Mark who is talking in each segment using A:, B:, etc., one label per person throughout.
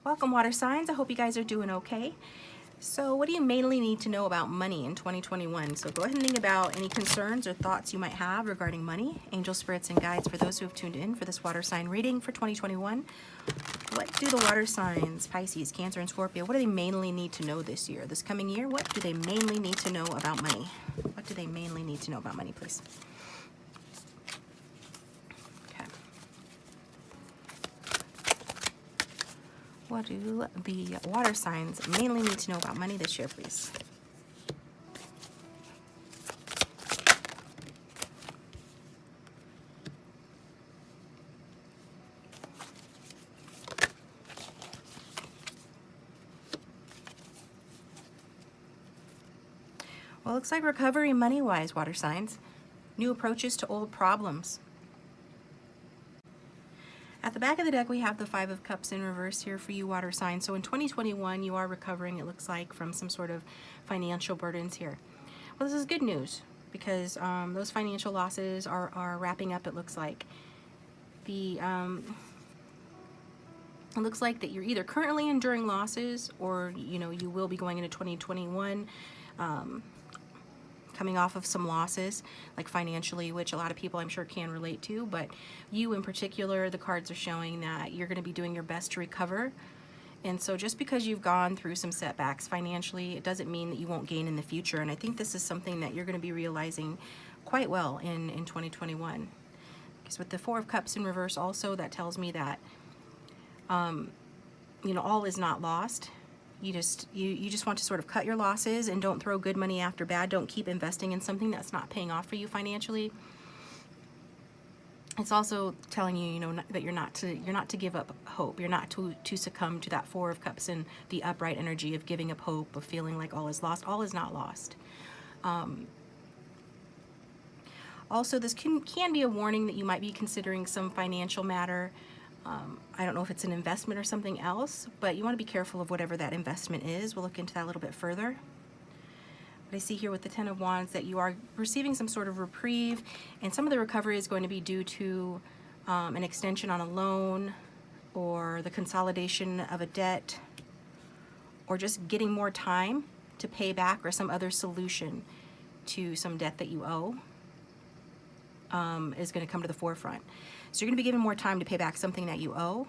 A: Welcome, water signs. I hope you guys are doing okay. So what do you mainly need to know about money in 2021? So go ahead and think about any concerns or thoughts you might have regarding money. Angel spirits and guides for those who have tuned in for this water sign reading for 2021. What do the water signs, Pisces, Cancer, and Scorpio, what do they mainly need to know this year, this coming year? What do they mainly need to know about money? What do they mainly need to know about money, please? Okay. What do the water signs mainly need to know about money this year, please? Well, it looks like recovery money-wise, water signs. New approaches to old problems. At the back of the deck, we have the Five of Cups in reverse here for you, water signs. So in 2021, you are recovering, it looks like, from some sort of financial burdens here. Well, this is good news because those financial losses are wrapping up, it looks like. It looks like that you're either currently enduring losses or, you will be going into 2021 coming off of some losses, like financially, which a lot of people I'm sure can relate to, but you in particular, the cards are showing that you're going to be doing your best to recover. And so just because you've gone through some setbacks financially, it doesn't mean that you won't gain in the future. And I think this is something that you're going to be realizing quite well in 2021. Because with the Four of Cups in reverse also, that tells me that, all is not lost. You just want to sort of cut your losses and don't throw good money after bad. Don't keep investing in something that's not paying off for you financially. It's also telling you, that you're not to give up hope. You're not to succumb to that Four of Cups and the upright energy of giving up hope, of feeling like all is lost. All is not lost. Also, this can be a warning that you might be considering some financial matter. I don't know if it's an investment or something else, but you want to be careful of whatever that investment is. We'll look into that a little bit further. But I see here with the Ten of Wands that you are receiving some sort of reprieve, and some of the recovery is going to be due to an extension on a loan, or the consolidation of a debt, or just getting more time to pay back, or some other solution to some debt that you owe is going to come to the forefront. So you're going to be given more time to pay back something that you owe,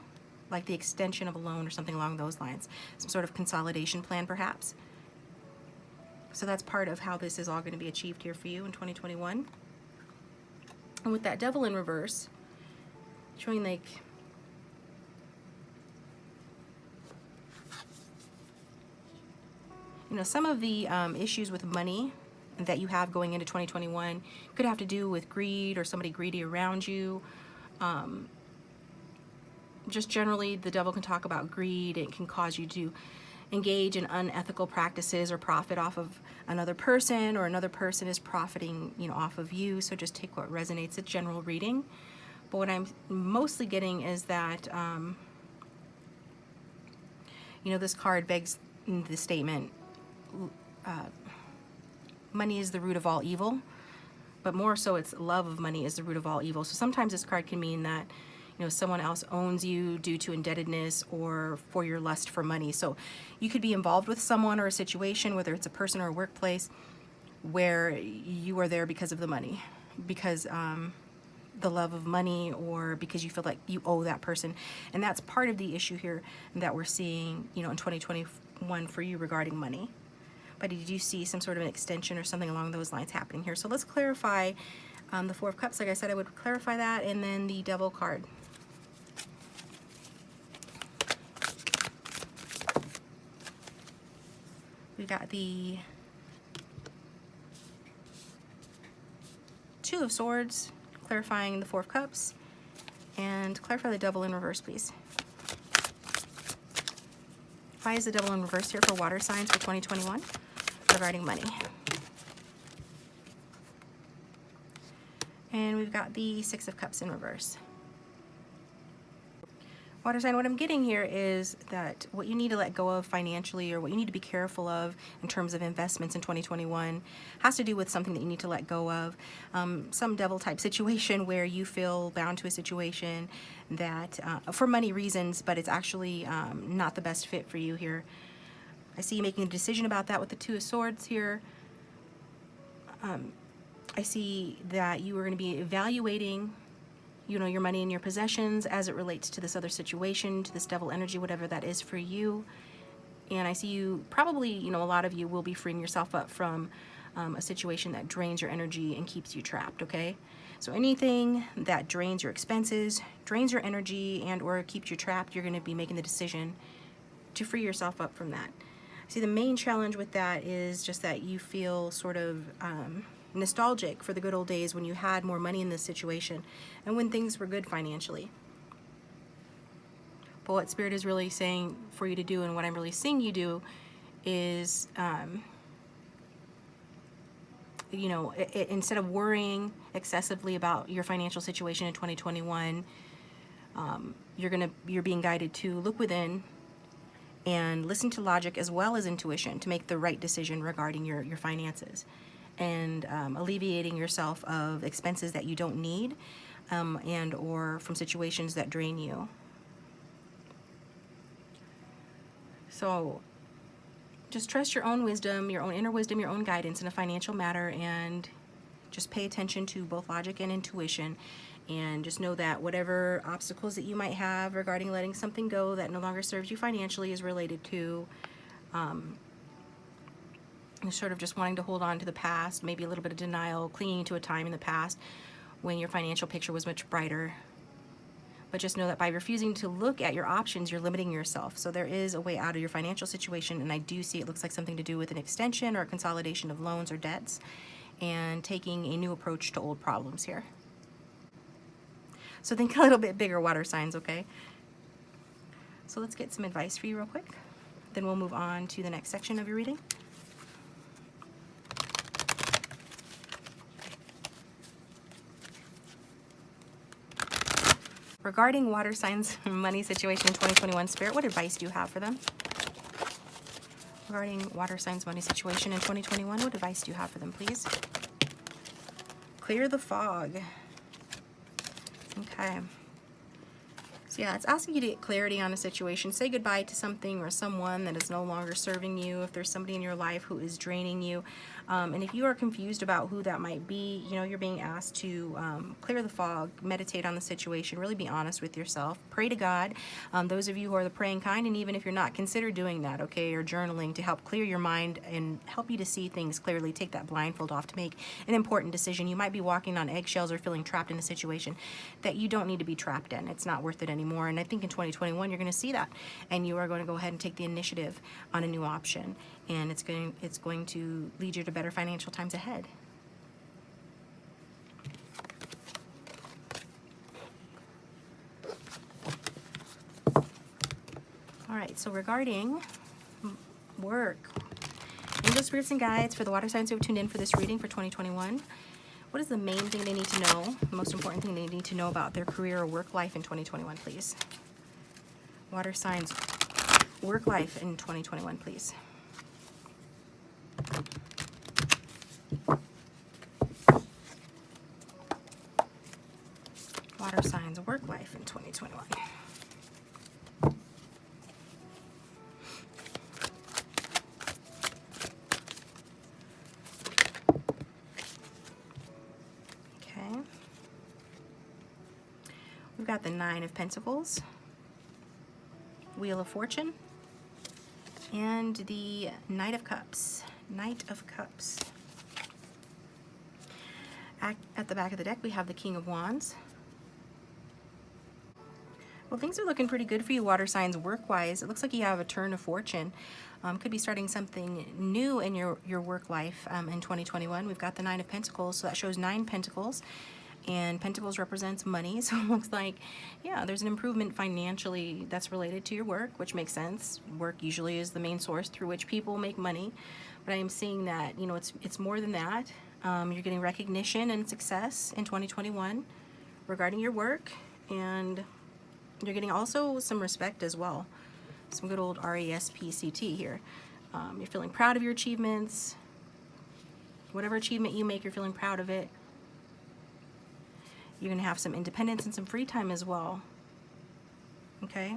A: like the extension of a loan or something along those lines. Some sort of consolidation plan, perhaps. So that's part of how this is all going to be achieved here for you in 2021. And with that Devil in reverse, showing like some of the issues with money that you have going into 2021 could have to do with greed or somebody greedy around you. Just generally, the devil can talk about greed. It can cause you to engage in unethical practices or profit off of another person, or another person is profiting, off of you. So just take what resonates. It's general reading. But what I'm mostly getting is that, this card begs the statement, money is the root of all evil, but more so it's love of money is the root of all evil. So sometimes this card can mean that, someone else owns you due to indebtedness or for your lust for money. So you could be involved with someone or a situation, whether it's a person or a workplace, where you are there because of the money, because the love of money, or because you feel like you owe that person. And that's part of the issue here that we're seeing, in 2021 for you regarding money. But did you see some sort of an extension or something along those lines happening here? So let's clarify the Four of Cups. Like I said, I would clarify that, and then the Devil card. We got the Two of Swords, clarifying the Four of Cups, and clarify the Devil in reverse, please. Why is the Devil in reverse here for water signs for 2021 regarding money? And we've got the Six of Cups in reverse. Water sign, what I'm getting here is that what you need to let go of financially, or what you need to be careful of in terms of investments in 2021, has to do with something that you need to let go of. Some devil type situation where you feel bound to a situation that for money reasons, but it's actually not the best fit for you here. I see you making a decision about that with the Two of Swords here. I see that you are going to be evaluating, you know, your money and your possessions as it relates to this other situation, to this devil energy, whatever that is for you. And I see you probably, you know, a lot of you will be freeing yourself up from a situation that drains your energy and keeps you trapped, okay? So anything that drains your expenses, drains your energy, and or keeps you trapped, you're going to be making the decision to free yourself up from that. See, the main challenge with that is just that you feel sort of nostalgic for the good old days when you had more money in this situation and when things were good financially. But what Spirit is really saying for you to do, and what I'm really seeing you do, is you know, instead of worrying excessively about your financial situation in 2021, you're being guided to look within and listen to logic as well as intuition to make the right decision regarding your finances, and alleviating yourself of expenses that you don't need, and or from situations that drain you. So just trust your own wisdom, your own inner wisdom, your own guidance in a financial matter, and just pay attention to both logic and intuition. And just know that whatever obstacles that you might have regarding letting something go that no longer serves you financially is related to sort of just wanting to hold on to the past, maybe a little bit of denial, clinging to a time in the past when your financial picture was much brighter. But just know that by refusing to look at your options, you're limiting yourself. So there is a way out of your financial situation, and I do see it looks like something to do with an extension or a consolidation of loans or debts, and taking a new approach to old problems here. So think a little bit bigger, water signs, okay? So let's get some advice for you real quick. Then we'll move on to the next section of your reading. Regarding water signs' money situation in 2021, Spirit, what advice do you have for them? Regarding water signs' money situation in 2021, what advice do you have for them, please? Clear the fog. Okay. So yeah, it's asking you to get clarity on a situation. Say goodbye to something or someone that is no longer serving you. If there's somebody in your life who is draining you, and if you are confused about who that might be, you know, you're being asked to clear the fog, meditate on the situation, really be honest with yourself, pray to God. Those of you who are the praying kind, and even if you're not, consider doing that, okay, or journaling to help clear your mind and help you to see things clearly. Take that blindfold off to make an important decision. You might be walking on eggshells or feeling trapped in a situation that you don't need to be trapped in. It's not worth it anymore. And I think in 2021 you're going to see that, and you are going to go ahead and take the initiative on a new option, and it's going to lead you to better financial times ahead. All right, so regarding work, angel spirits and guides for the water signs who have tuned in for this reading for 2021. What is the main thing they need to know, the most important thing they need to know about their career or work life in 2021, please? Water signs, work life in 2021, please. Water signs, work life in 2021. We've got the Nine of Pentacles, Wheel of Fortune, and the Knight of Cups. Knight of Cups. At the back of the deck, we have the King of Wands. Well, things are looking pretty good for you, water signs, work-wise. It looks like you have a turn of fortune. Could be starting something new in your work life in 2021. We've got the Nine of Pentacles, so that shows 9 pentacles. And Pentacles represents money, so it looks like, yeah, there's an improvement financially that's related to your work, which makes sense. Work usually is the main source through which people make money, but I am seeing that, you know, it's more than that. You're getting recognition and success in 2021 regarding your work, and You're getting also some respect as well. Some good old R-E-S-P-C-T here. You're feeling proud of your achievements. Whatever achievement you make, you're feeling proud of it. You're going to have some independence and some free time as well. Okay?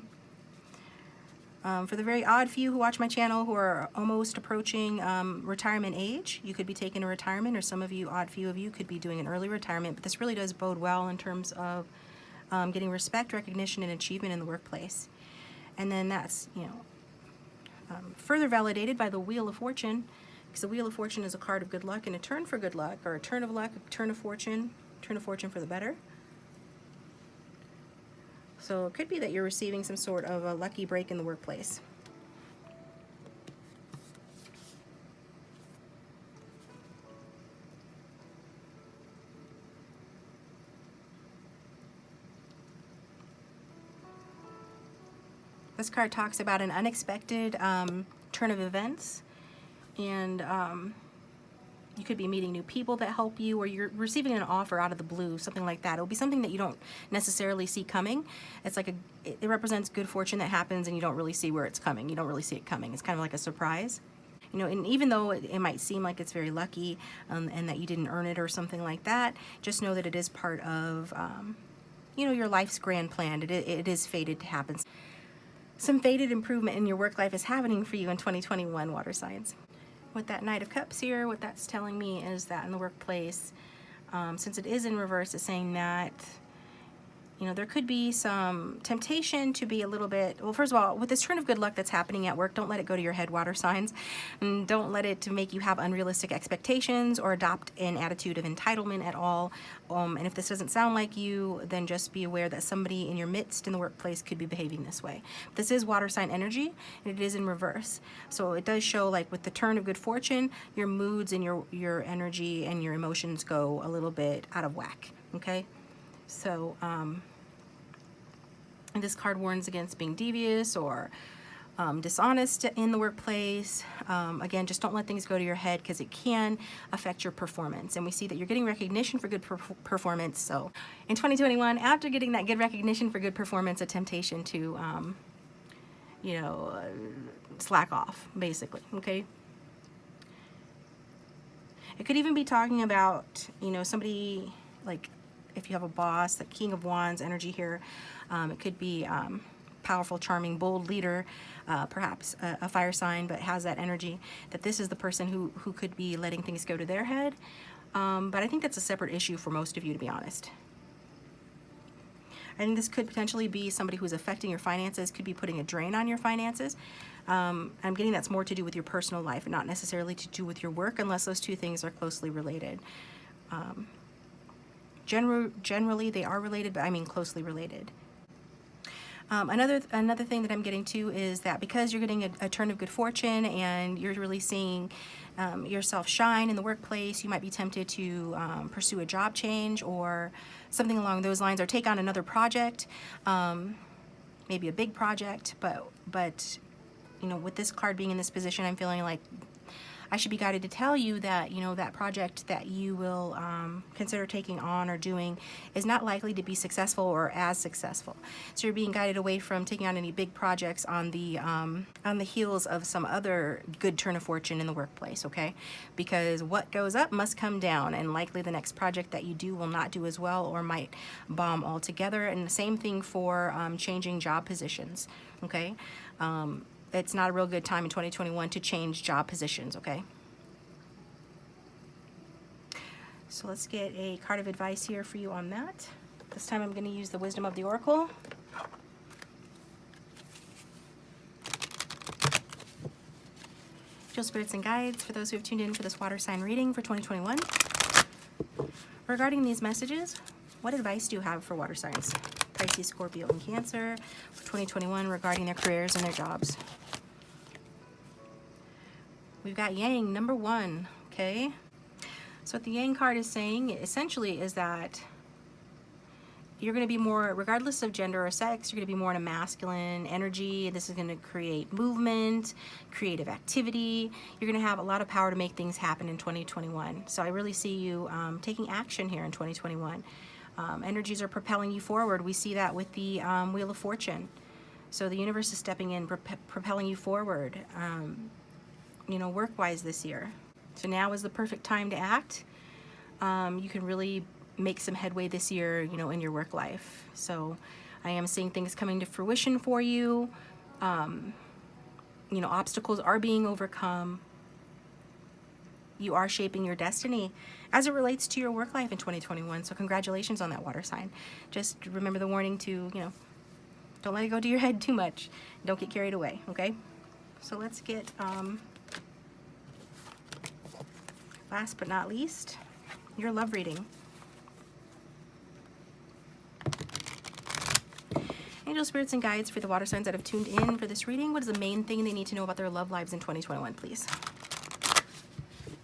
A: For the very odd few who watch my channel who are almost approaching retirement age, you could be taking a retirement, or some of you, odd few of you, could be doing an early retirement. But this really does bode well in terms of getting respect, recognition, and achievement in the workplace. And then that's, further validated by the Wheel of Fortune, because the Wheel of Fortune is a card of good luck and a turn for good luck, or a turn of luck, a turn of fortune for the better. So it could be that you're receiving some sort of a lucky break in the workplace. This card talks about an unexpected turn of events, and you could be meeting new people that help you, or you're receiving an offer out of the blue, something like that. It'll be something that you don't necessarily see coming. It's like it represents good fortune that happens and you don't really see where it's coming. You don't really see it coming. It's kind of like a surprise. And even though it might seem like it's very lucky and that you didn't earn it or something like that, just know that it is part of, your life's grand plan. It is fated to happen. Some fated improvement in your work life is happening for you in 2021, water signs. With that Knight of Cups here, what that's telling me is that in the workplace, since it is in reverse, it's saying that, there could be some temptation to be a little bit, well, first of all, with this turn of good luck that's happening at work, don't let it go to your head, water signs. And don't let it to make you have unrealistic expectations or adopt an attitude of entitlement at all. And if this doesn't sound like you, then just be aware that somebody in your midst in the workplace could be behaving this way. This is water sign energy, and it is in reverse. So it does show, like with the turn of good fortune, your moods and your energy and your emotions go a little bit out of whack, okay? So, and this card warns against being devious or dishonest in the workplace. Again, just don't let things go to your head, because it can affect your performance. And we see that you're getting recognition for good performance. So in 2021, after getting that good recognition for good performance, a temptation to, slack off, basically, okay? It could even be talking about, somebody, like if you have a boss, the King of Wands energy here. It could be powerful, charming, bold leader, perhaps a fire sign, but has that energy, that this is the person who could be letting things go to their head. But I think that's a separate issue for most of you, to be honest. I think this could potentially be somebody who's affecting your finances, could be putting a drain on your finances. I'm getting that's more to do with your personal life and not necessarily to do with your work, unless those two things are closely related. Generally, they are related, but I mean closely related. Another thing that I'm getting to is that because you're getting a turn of good fortune and you're really seeing yourself shine in the workplace, you might be tempted to pursue a job change or something along those lines, or take on another project, maybe a big project. But with this card being in this position, I'm feeling like I should be guided to tell you that, that project that you will consider taking on or doing is not likely to be successful or as successful. So you're being guided away from taking on any big projects on the heels of some other good turn of fortune in the workplace, okay? Because what goes up must come down, and likely the next project that you do will not do as well or might bomb altogether. And the same thing for changing job positions, okay? It's not a real good time in 2021 to change job positions, okay? So let's get a card of advice here for you on that. This time I'm going to use the Wisdom of the Oracle. Angel spirits and guides for those who have tuned in for this water sign reading for 2021. Regarding these messages, what advice do you have for water signs? Pisces, Scorpio, and Cancer for 2021 regarding their careers and their jobs. We've got Yang, number 1, okay? So what the Yang card is saying essentially is that you're going to be more, regardless of gender or sex, you're going to be more in a masculine energy. This is going to create movement, creative activity. You're going to have a lot of power to make things happen in 2021. So I really see you taking action here in 2021. Energies are propelling you forward. We see that with the Wheel of Fortune. So the universe is stepping in, propelling you forward, you know, work-wise this year. So now is the perfect time to act. You can really make some headway this year, you know, in your work life. So I am seeing things coming to fruition for you. You know, obstacles are being overcome. You are shaping your destiny as it relates to your work life in 2021. So congratulations on that, water sign. Just remember the warning to, you know, don't let it go to your head too much. Don't get carried away, okay? So let's get, last but not least, your love reading. Angel spirits and guides for the water signs that have tuned in for this reading. What is the main thing they need to know about their love lives in 2021, please?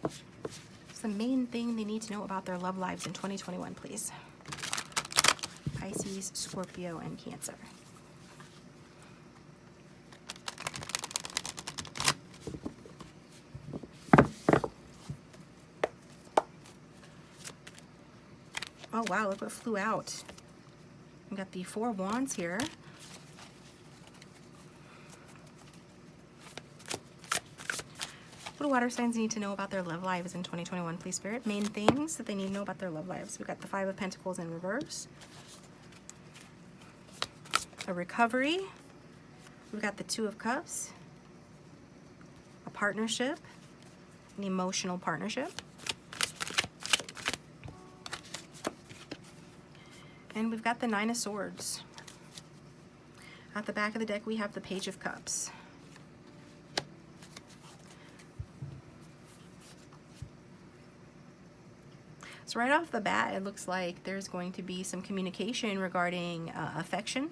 A: What's the main thing they need to know about their love lives in 2021, please? Pisces, Scorpio, and Cancer. Oh wow, look what flew out. We got the Four of Wands here. What do water signs need to know about their love lives in 2021, please, Spirit? Main things that they need to know about their love lives. We've got the Five of Pentacles in reverse. A recovery. We've got the Two of Cups. A partnership. An emotional partnership. And we've got the Nine of Swords. At the back of the deck, we have the Page of Cups. So right off the bat, it looks like there's going to be some communication regarding affection,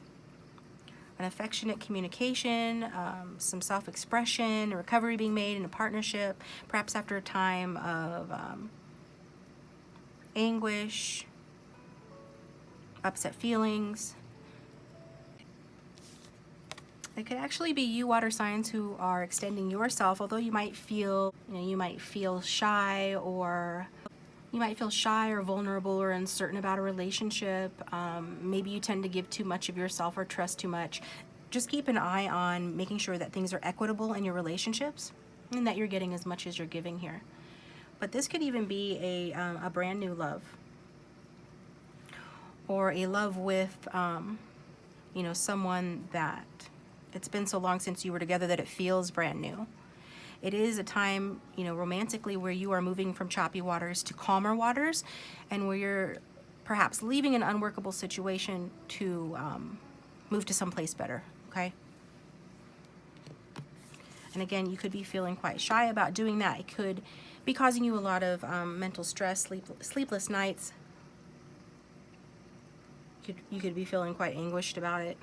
A: an affectionate communication, some self-expression, a recovery being made in a partnership, perhaps after a time of anguish, upset feelings. It could actually be you, water signs, who are extending yourself, although you might feel, you might feel shy or vulnerable or uncertain about a relationship. Maybe you tend to give too much of yourself or trust too much. Just keep an eye on making sure that things are equitable in your relationships and that you're getting as much as you're giving here. But this could even be a brand new love, or a love with, you know, someone that it's been so long since you were together that it feels brand new. It is a time, you know, romantically, where you are moving from choppy waters to calmer waters, and where you're perhaps leaving an unworkable situation to move to someplace better, okay? And again, you could be feeling quite shy about doing that. It could be causing you a lot of mental stress, sleepless nights. You could be feeling quite anguished about it.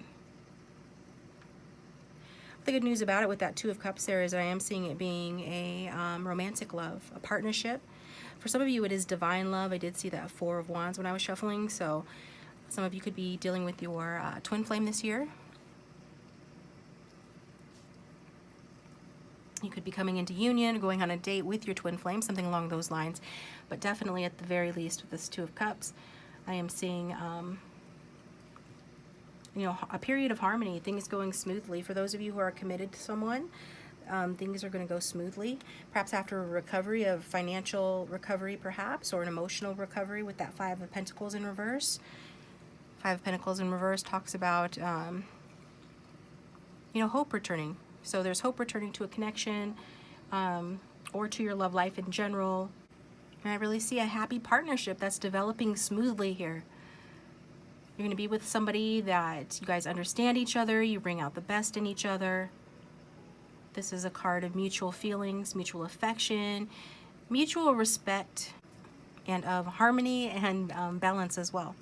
A: The good news about it with that Two of Cups there is I am seeing it being a romantic love, a partnership. For some of you, it is divine love. I did see that Four of Wands when I was shuffling, so some of you could be dealing with your twin flame this year. You could be coming into union, going on a date with your twin flame, something along those lines. But definitely, at the very least, with this Two of Cups, I am seeing you know, a period of harmony, things going smoothly. For those of you who are committed to someone, things are going to go smoothly. Perhaps after a recovery, of financial recovery perhaps, or an emotional recovery with that Five of Pentacles in reverse. Five of Pentacles in reverse talks about, you know, hope returning. So there's hope returning to a connection, or to your love life in general. And I really see a happy partnership that's developing smoothly here. You're going to be with somebody that you guys understand each other, you bring out the best in each other. This is a card of mutual feelings, mutual affection, mutual respect, and of harmony and balance as well.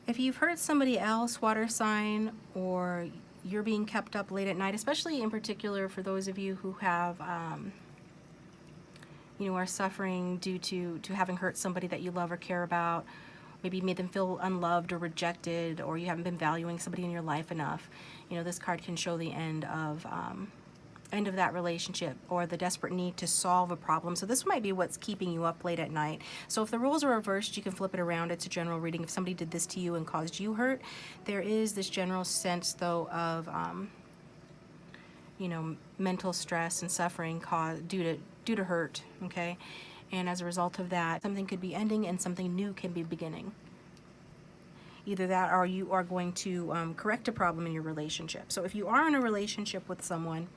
A: If you've hurt somebody else, water sign, or you're being kept up late at night, especially in particular for those of you who have, you know, are suffering due to having hurt somebody that you love or care about, maybe made them feel unloved or rejected, or you haven't been valuing somebody in your life enough, you know, this card can show the end of end of that relationship or the desperate need to solve a problem. So this might be what's keeping you up late at night. So if the roles are reversed, you can flip it around. It's a general reading. If somebody did this to you and caused you hurt, there is this general sense though of you know, mental stress and suffering caused due to hurt, okay? And as a result of that, something could be ending and something new can be beginning. Either that or you are going to correct a problem in your relationship. So if you are in a relationship with someone,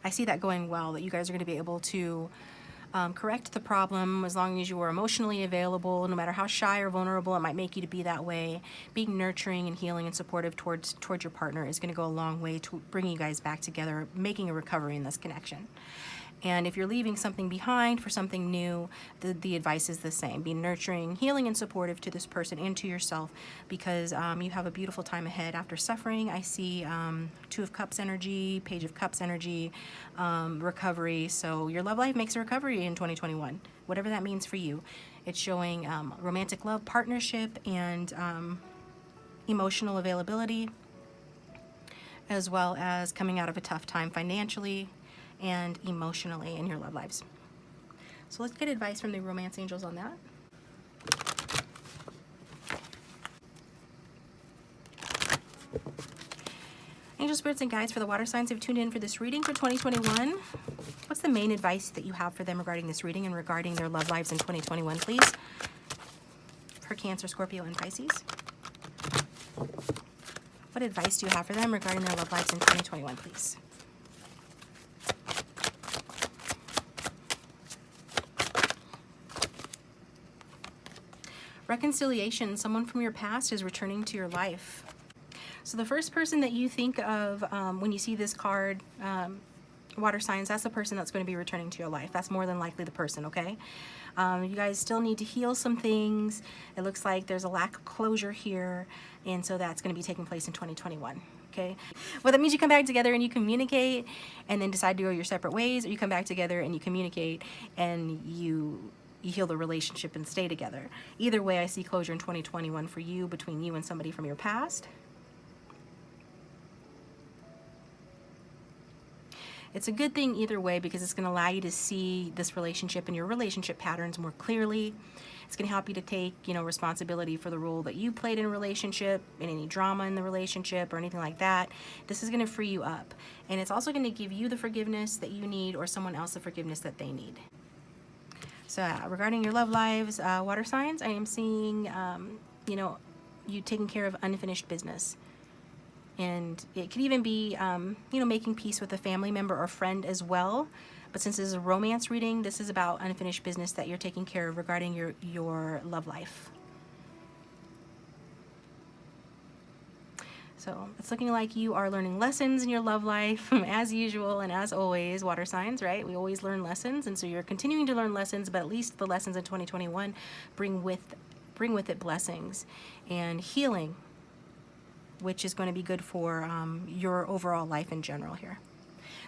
A: I see that going well, that you guys are going to be able to correct the problem as long as you are emotionally available, no matter how shy or vulnerable it might make you to be that way. Being nurturing and healing and supportive towards your partner is going to go a long way to bringing you guys back together, making a recovery in this connection. And if you're leaving something behind for something new, the advice is the same. Be nurturing, healing, and supportive to this person and to yourself, because you have a beautiful time ahead. After suffering, I see Two of Cups energy, Page of Cups energy, recovery. So your love life makes a recovery in 2021, whatever that means for you. It's showing romantic love, partnership, and emotional availability, as well as coming out of a tough time financially and emotionally in your love lives. So let's get advice from the romance angels on that. Angel spirits and guides for the water signs have tuned in for this reading for 2021. What's the main advice that you have for them regarding this reading and regarding their love lives in 2021, please? For Cancer, Scorpio, and Pisces. What advice do you have for them regarding their love lives in 2021, please? Reconciliation. Someone from your past is returning to your life. So the first person that you think of when you see this card, water signs, that's the person that's going to be returning to your life. That's more than likely the person, okay? You guys still need to heal some things. It looks like there's a lack of closure here, and so that's going to be taking place in 2021. Okay, well, that means you come back together and you communicate and then decide to go your separate ways, or you come back together and you communicate and you heal the relationship and stay together. Either way, I see closure in 2021 for you, between you and somebody from your past. It's a good thing either way, because it's going to allow you to see this relationship and your relationship patterns more clearly. It's going to help you to take, you know, responsibility for the role that you played in a relationship, in any drama in the relationship or anything like that. This is going to free you up. And it's also going to give you the forgiveness that you need, or someone else the forgiveness that they need. So regarding your love lives, water signs, I am seeing, you know, you taking care of unfinished business. And it could even be, you know, making peace with a family member or friend as well. But since this is a romance reading, this is about unfinished business that you're taking care of regarding your love life. So it's looking like you are learning lessons in your love life, as usual and as always, water signs, right? We always learn lessons, and so you're continuing to learn lessons, but at least the lessons in 2021 bring with it blessings and healing, which is going to be good for your overall life in general here.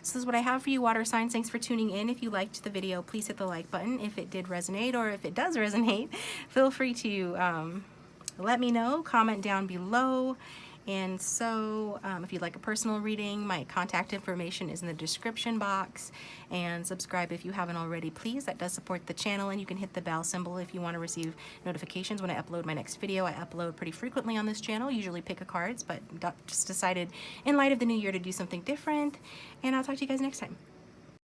A: So this is what I have for you, water signs. Thanks for tuning in. If you liked the video, please hit the like button. If it did resonate, or if it does resonate, feel free to let me know, comment down below. And so if you'd like a personal reading, my contact information is in the description box. And subscribe if you haven't already, please. That does support the channel. And you can hit the bell symbol if you want to receive notifications when I upload my next video. I upload pretty frequently on this channel, usually pick a cards, but just decided in light of the new year to do something different. And I'll talk to you guys next time.